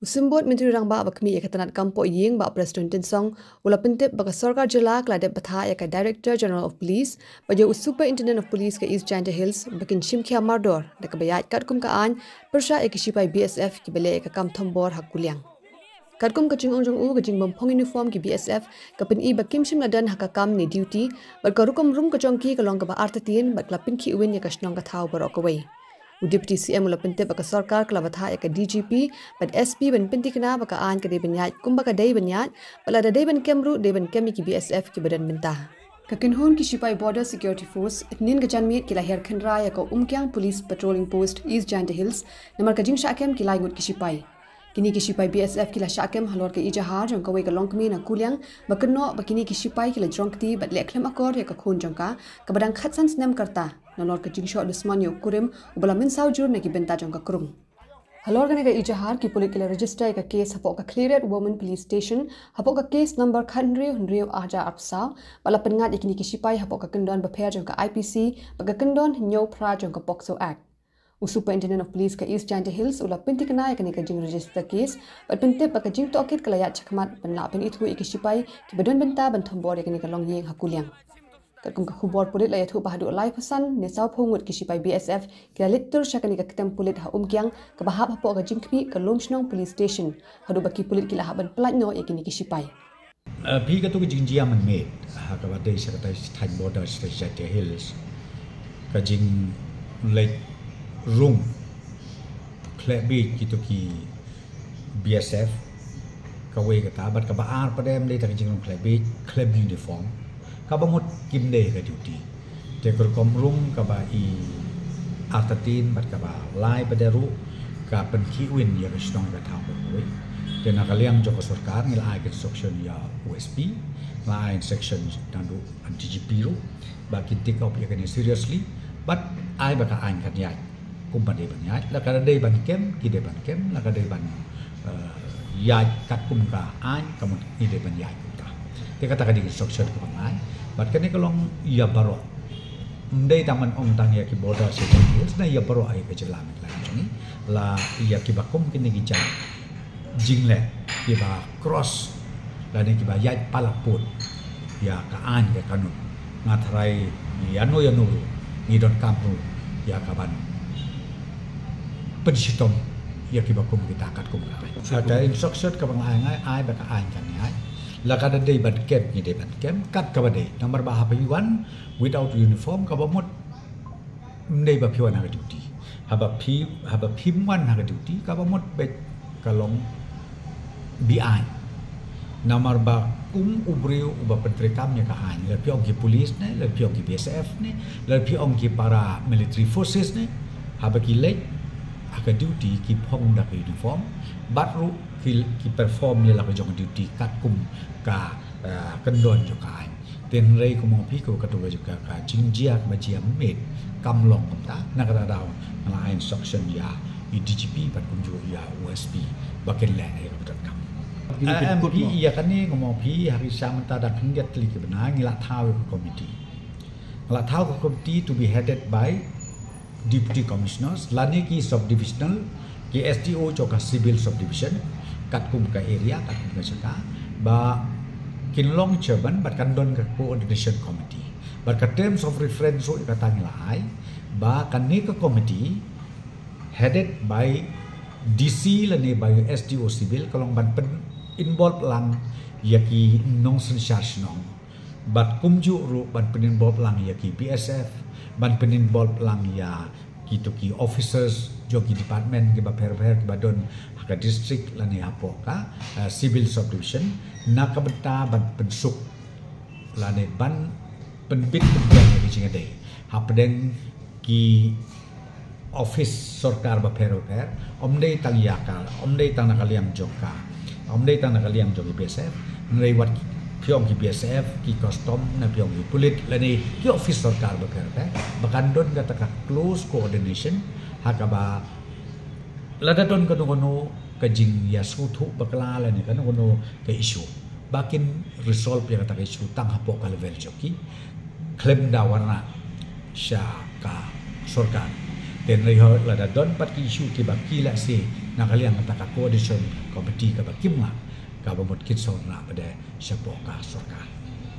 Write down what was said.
Usimbot Menteri Rangba bakmi ekatanat kampo ying ba Presiden Tinsong ula pentip baka sarkar jelak la de batha eka Director General of Police bajo Superintendent of Police ke East Janta Hills bakin Shimkhia Mardor de kabayat katkum ka an persha ekisipai BSF ki bele eka kam thombor hakuliang katkum kaching ongjong u kaching bompong uniform ki BSF kapin I bakim shim ladan hakakam ni duty bar karukum rum kachongki kalong ka ba artatin bat klapin ki uwin ya kashnong ka thau barok away Deputy CM ula pente baka sarkar kelabatha eka DGP but SP ban penti kena baka an ke debanyat kumba ka dei banyat bala da dei ban kemru dei ban kemi ki BSF ki badan mentah kakinhon ki Sipai Border Security Force nin ka janmiet ki lahir khenra ya ka umkyang Police Patrolling Post East Janta Hills namar ka jing shakem ki lai ngut ki Sipai kini ki Sipai BSF ki la shakem halor ke ijahar jong ka we ka longkmi na kulyang bakenno bakini ki Sipai ki la jongkti bat leklem akor ya ka khon jongka ka badang khatsan snem karta Nalor ke jingsho dusman yo kurim ubala min saujur na ki benta jong ka kurum. Halor gane ka ijahar ki pulik kila register ka case hapok ka cleared woman police station hapok ka case number khandriu aja apsaw bala pengat ikini ki Sipai hapok ka kendon beper jong ka IPC baga kendon nyo pra jong ka Poxo Act. Superintendent of Police ka East Janta Hills ula pinti kena ka ni ka jing register case bat pintip ka jing tokit kalayat chakmat penla pen itu ki Sipai ki badon benta ban thombor ka ni ka long yeng hakuliang. Katkum ka khubor pulit la yathu bahadu lai pasan ne saw phongut ki Sipai BSF kila litur syakani ka kitam pulit ha umkyang ka bahap hapo ka jingkpi ka Lomshnong Police Station hadu baki pulit kila haban pelatno yakini ki Sipai Pi ka tu ka jingjia man made ha ka badai sakata thai border station hills ka jing lake room klebi gitu ki BSF ka we ka tabat ka baar padem le ta jing klebi kleb uniform kabamut kimde ka duty te kom rum ka ba I artatin bat ka ba lai badaru ka pen ki win ya ka stong ka thau we te na kaliang joko sarkar ngil ai ka section ya OSP line section tandu DGP ru ba kintik op ya ka seriously but ai ba ka an kan ya kum ba de ban ya la ka de ban kem ki de ban kem la ka de ban ya kat kum ka an kamut I de ban ya te kata ka di section ko ban Bat kani kalong ia baro. Ndai taman ong tang ya ki border sector hills na ia baro ai ka jelam la ni. La ia ki bakum kini ki jang. Jingle ki ba cross la ni ki ba yat palaput. Ya ka an ka kanun. Ngatrai yano yano ni don kampu ya ka ban. Pensitom ya ki bakum kita kat kum ka. Sa ka instruction ka bang ai ba ka an kan ya. Lakada day ban kem ni day ban kem kat ka badai number ba hapiwan without uniform ka bamot day ba piwan ha duty haba pimwan ha duty ka bamot be kalong BI number ba ubreu uba pentrekam nya ka han la piong ki police ne la piong ki BSF ne la piong ki para military forces ne haba ki lek ka duty ki phong da uniform batru ki perform ni la ka jong duty kat kum ka kendon jo ka ten rei ko mo pi ko ka to jo ka jingjia ma jia met kam long ta na ka daw la instruction ya DGP bat kum jo ya OSP baken la ai ka kam MP ya kan ni ko mo pi hari sam ta da khinget li ke bana ngila thau committee ngila thau committee to be headed by Deputy Commissioners lani ki subdivisional ki SDO jo ka civil subdivision kat kum ka area kat kum ka saka ba kinlong chairman bat kan don ka coordination committee bat ka terms of reference so ka tangla ai ba kan ni ka committee headed by DC lani by SDO civil kalong ban pen involved lang yaki nong charge nong bat kumju ru ban pen involved lang yaki BSF ban pen involved lang ya gitu ki officers jogi department ke ba per ke badon ka district lani apo ka civil subdivision na ka benta ban pensuk lani ban penbit penjang ki jinga dei hapden ki office sarkar ba per omdei tang yakal omdei tang nakaliam joka omdei tang nakaliam jogi BSF ngai wat piong ki BSF ki custom na piong ki pulit lani ki office sarkar ba per bakandon kata ka close coordination hakaba ladadon kanu ka jing ya sutu bakla la ni kanu ka issue bakin resolve ya kata ka issue tang hapo ka level joki claim da warna sya ka sarkar den rai ho ladadon pat ki issue ki bakila se nakalian kata coalition committee ka bakim la ka bamut kit so na pada sepo ka sorka